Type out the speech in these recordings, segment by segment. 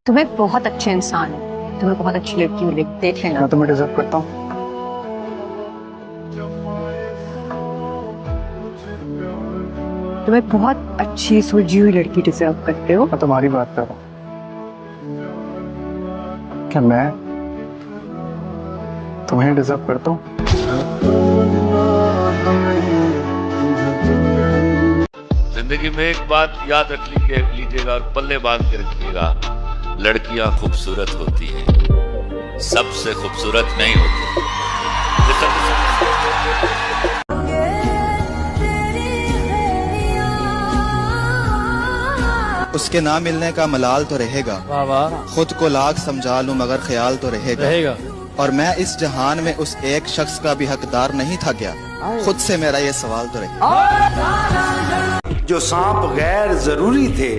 तुम एक बहुत अच्छे इंसान हो, तुम्हें बहुत अच्छी लड़की मिलेगी, देख लेना। मैं तुम्हें डिजर्व करता हूँ। तुम एक बहुत अच्छी सुलझी हुई लड़की डिजर्व करते हो। मैं तुम्हारी बात कर रहा हूँ। क्या मैं तुम्हें डिजर्व करता हूँ? जिंदगी में एक बात याद रख लीजिएगा और पल्ले बांध के रखिएगा, लड़कियां खूबसूरत होती हैं, सबसे खूबसूरत नहीं होती। उसके ना मिलने का मलाल तो रहेगा, खुद को लाख समझा लूं मगर ख्याल तो रहेगा। और मैं इस जहान में उस एक शख्स का भी हकदार नहीं था क्या, खुद से मेरा ये सवाल तो रहेगा। जो सांप गैर जरूरी थे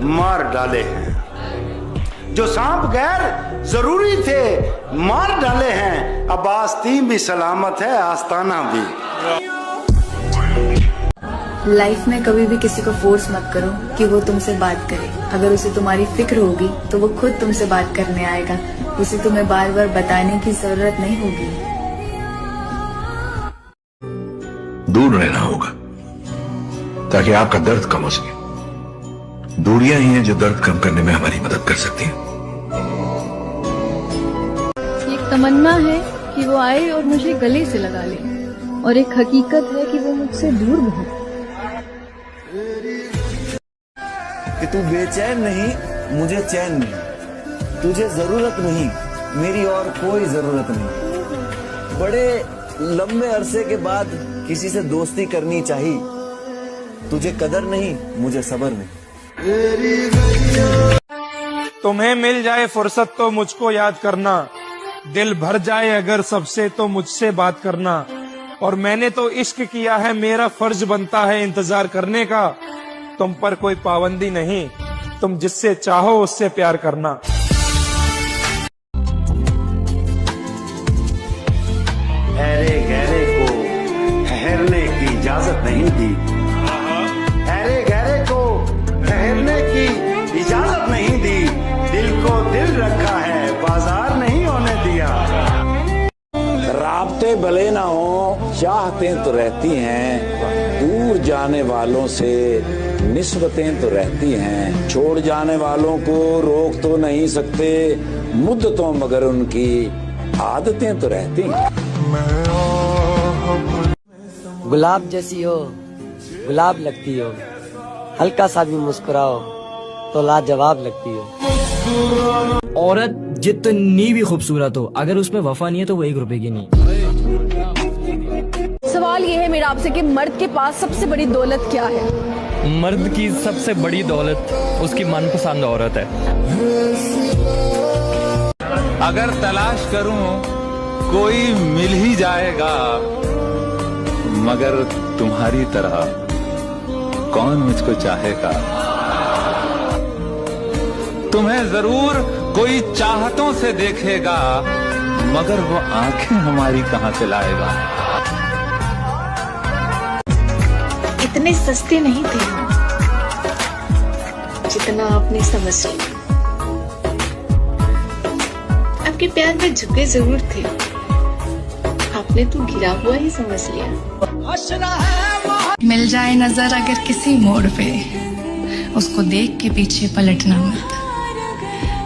मार डाले हैं, जो सांप गैर जरूरी थे मार डाले हैं, अब आस्तीन भी सलामत है आस्ताना भी। लाइफ में कभी भी किसी को फोर्स मत करो कि वो तुमसे बात करे। अगर उसे तुम्हारी फिक्र होगी तो वो खुद तुमसे बात करने आएगा, उसे तुम्हें बार बार बताने की जरूरत नहीं होगी। दूर रहना होगा ताकि आपका दर्द कम हो सके। दूरियां ही हैं जो दर्द कम करने में हमारी मदद कर सकती हैं। एक तमन्ना है कि वो आए और मुझे गले से लगा ले, और एक हकीकत है कि वो मुझसे दूर बहुत। कि तू बेचैन नहीं, मुझे चैन नहीं, तुझे जरूरत नहीं, मेरी और कोई जरूरत नहीं। बड़े लंबे अरसे के बाद किसी से दोस्ती करनी चाहिए, तुझे कदर नहीं, मुझे सब्र नहीं। तुम्हें मिल जाए फुर्सत तो मुझको याद करना, दिल भर जाए अगर सबसे तो मुझसे बात करना। और मैंने तो इश्क किया है, मेरा फर्ज बनता है इंतजार करने का। तुम पर कोई पाबंदी नहीं, तुम जिससे चाहो उससे प्यार करना। अरे गहरे को ठहरने की इजाजत नहीं दी, अरे गहरे को ठहरने की इजाजत नहीं दी, दिल को दिल रखा है बाजार नहीं होने दिया। राबते भले ना हो चाहतें तो रहती हैं, दूर जाने वालों से निस्बतें तो रहती हैं। छोड़ जाने वालों को रोक तो नहीं सकते मुद्दतों, मगर उनकी आदतें तो रहती हैं। गुलाब जैसी हो, गुलाब लगती हो, हल्का सा भी मुस्कुराओ तो लाजवाब लगती हो। औरत जितनी भी खूबसूरत हो, अगर उसमें वफा नहीं है तो वो 1 रुपए की नहीं। सवाल ये है मेरा आपसे कि मर्द के पास सबसे बड़ी दौलत क्या है? मर्द की सबसे बड़ी दौलत उसकी मनपसंद औरत है। अगर तलाश करूं कोई मिल ही जाएगा, मगर तुम्हारी तरह कौन मुझको चाहेगा। तुम्हें जरूर कोई चाहतों से देखेगा, मगर वो आंखें हमारी कहां से लाएगा। इतने सस्ते नहीं थे जितना आपने समझ लिया। आपके प्यार में झुके जरूर थे, आपने तो गिरा हुआ ही समझ लिया। मिल जाए नजर अगर किसी मोड़ पे, उसको देख के पीछे पलटना मत,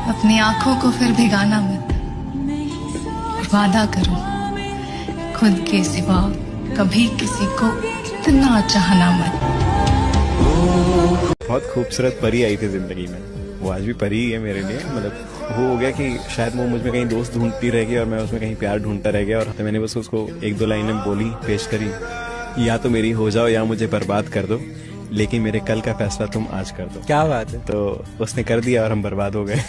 अपनी आंखों को फिर भिगाना मत, और वादा करो खुद के सिवा कभी किसी को इतना चाहना मत। बहुत खूबसूरत परी आई थी जिंदगी में, वो आज भी परी ही है मेरे लिए। मतलब वो हो गया कि शायद वो मुझ में कहीं दोस्त ढूंढती रहेगी और मैं उसमें कहीं प्यार ढूंढता रह गया। और तो मैंने बस उसको 1-2 लाइनें बोली, पेश करी, या तो मेरी हो जाओ या मुझे बर्बाद कर दो, लेकिन मेरे कल का फैसला तुम आज कर दो। क्या बात है। तो उसने कर दिया और हम बर्बाद हो गए।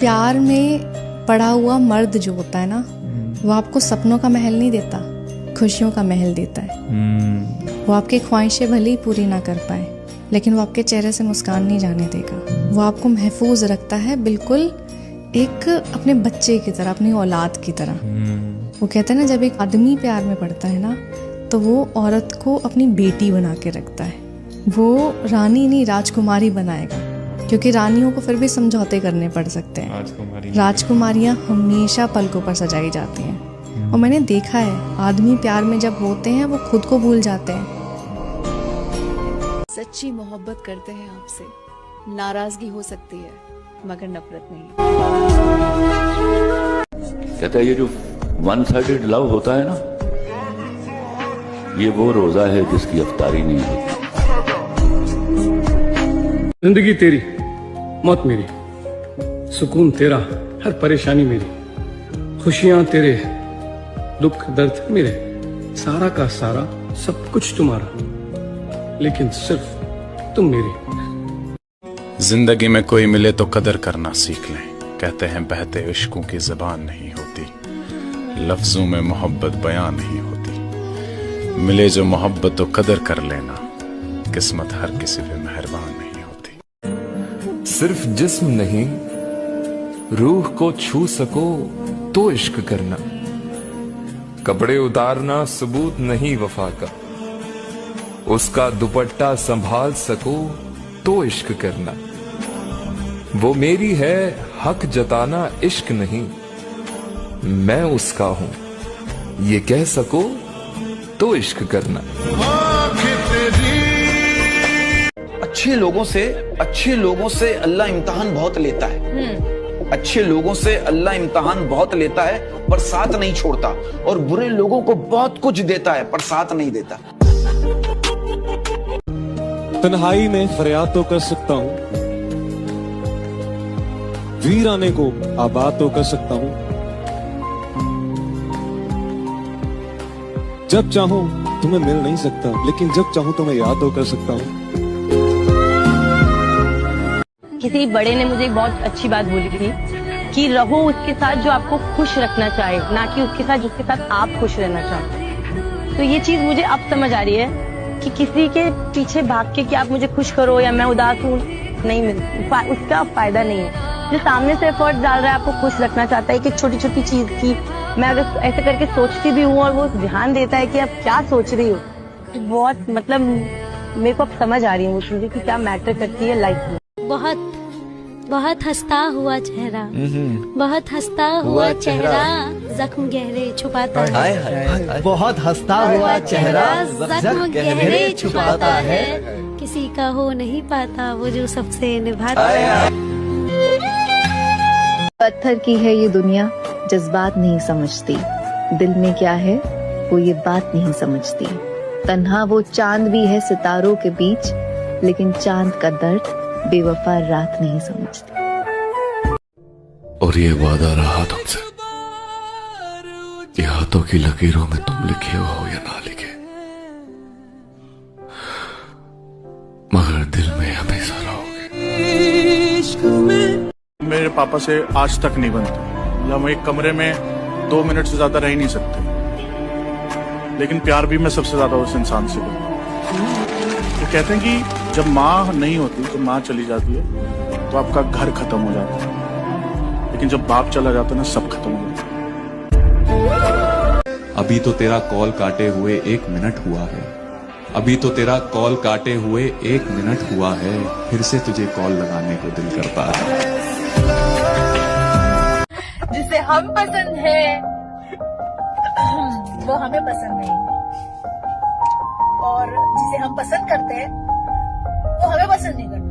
प्यार में पड़ा हुआ मर्द जो होता है ना, वो आपको सपनों का महल नहीं देता, खुशियों का महल देता है। वो आपकी ख्वाहिशें भले ही पूरी ना कर पाए, लेकिन वो आपके चेहरे से मुस्कान नहीं जाने देगा। वो आपको महफूज रखता है, बिल्कुल एक अपने बच्चे की तरह, अपनी औलाद की तरह। वो कहते हैं ना, जब एक आदमी प्यार में पड़ता है ना, तो वो औरत को अपनी बेटी बना के रखता है। वो रानी नहीं राजकुमारी बनाएगा, क्योंकि रानियों को फिर भी समझौते करने पड़ सकते हैं। राजकुमारियाँ हमेशा पलकों पर सजाई जाती हैं। और मैंने देखा है आदमी प्यार में जब होते हैं वो खुद को भूल जाते हैं। सच्ची मोहब्बत करते हैं आपसे, नाराजगी हो सकती है मगर नफरत नहीं। कहता है ये जो वन साइडेड लव होता है ना, ये वो रोजा है जिसकी अफ्तारी नहीं होती। जिंदगी तेरी, मौत मेरी, सुकून तेरा, हर परेशानी मेरी, खुशियां तेरे, दुख दर्द मेरे, सारा का सारा सब कुछ तुम्हारा, लेकिन सिर्फ तुम मेरी। जिंदगी में कोई मिले तो कदर करना सीख लें। कहते हैं बहते इश्कों की ज़बान नहीं होती, लफ्जों में मोहब्बत बयां नहीं होती। मिले जो मोहब्बत तो कदर कर लेना, किस्मत हर किसी पे मेहरबान नहीं होती। सिर्फ जिस्म नहीं, रूह को छू सको तो इश्क करना। कपड़े उतारना सबूत नहीं वफा का, उसका दुपट्टा संभाल सको तो इश्क करना। वो मेरी है हक जताना इश्क नहीं, मैं उसका हूं ये कह सको तो इश्क करना। अच्छे लोगों से अल्लाह इम्तिहान बहुत लेता है। अच्छे लोगों से अल्लाह इम्तिहान बहुत लेता है पर साथ नहीं छोड़ता, और बुरे लोगों को बहुत कुछ देता है पर साथ नहीं देता। तन्हाई में फरियाद तो कर सकता हूँ, वीराने को आबाद तो कर सकता हूँ। जब चाहूं तुम्हें मिल नहीं सकता, लेकिन जब चाहूं तुम्हें याद तो कर सकता हूँ। किसी बड़े ने मुझे एक बहुत अच्छी बात बोली थी कि रहो उसके साथ जो आपको खुश रखना चाहे, ना कि उसके साथ जिसके साथ आप खुश रहना चाहो। तो ये चीज मुझे अब समझ आ रही है कि किसी के पीछे भाग के कि आप मुझे खुश करो या मैं उदास हूँ, नहीं उसका फायदा नहीं है। जो सामने से एफर्ट डाल रहा है, आपको खुश रखना चाहता है कि छोटी छोटी चीज की मैं अगर ऐसे करके सोचती भी हूँ और वो ध्यान देता है कि आप क्या सोच रही हो, तो बहुत मतलब मेरे को अब समझ आ रही है वो चीजें कि क्या मैटर करती है लाइफ में। बहुत हंसता हुआ चेहरा, बहुत हंसता हुआ चेहरा जख्म गहरे छुपाता है। बहुत हंसता हुआ चेहरा जख्म गहरे छुपाता है। किसी का हो नहीं पाता वो जो सबसे निभाता है। पत्थर की है ये दुनिया, जज्बात नहीं समझती। दिल में क्या है वो ये बात नहीं समझती। तन्हा वो चांद भी है सितारों के बीच, लेकिन चांद का दर्द बेवफा रात नहीं समझती। और ये वादा रहा तुमसे, ये हाथों की लकीरों में तुम लिखे हो या ना लिखे, मगर दिल में हमेशा रहोगे। मेरे पापा से आज तक नहीं बनती, मतलब हम एक कमरे में 2 मिनट से ज्यादा रह ही नहीं सकते, लेकिन प्यार भी मैं सबसे ज्यादा उस इंसान से करता हूँ। तो कहते हैं कि जब माँ नहीं होती, जब माँ चली जाती है तो आपका घर खत्म हो जाता है, लेकिन जब बाप चला जाता है ना, सब खत्म हो जाता है। अभी तो तेरा कॉल काटे हुए 1 मिनट हुआ है, अभी तो तेरा कॉल काटे हुए 1 मिनट हुआ है, फिर से तुझे कॉल लगाने को दिल करता है। जिसे हम पसंद है वो हमें पसंद नहीं, और जिसे हम पसंद करते हैं वो हमें पसंद नहीं करता।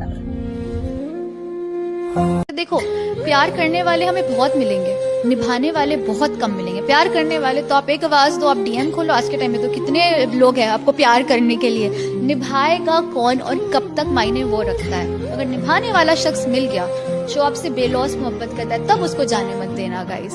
देखो, प्यार करने वाले हमें बहुत मिलेंगे, निभाने वाले बहुत कम मिलेंगे। प्यार करने वाले तो आप एक आवाज दो, आप डीएम खोलो, आज के टाइम में तो कितने लोग हैं आपको प्यार करने के लिए। निभाएगा कौन और कब तक मायने वो रखता है। अगर निभाने वाला शख्स मिल गया जो आपसे बेलौस मोहब्बत करता है, तब उसको जाने मत देना गाइस।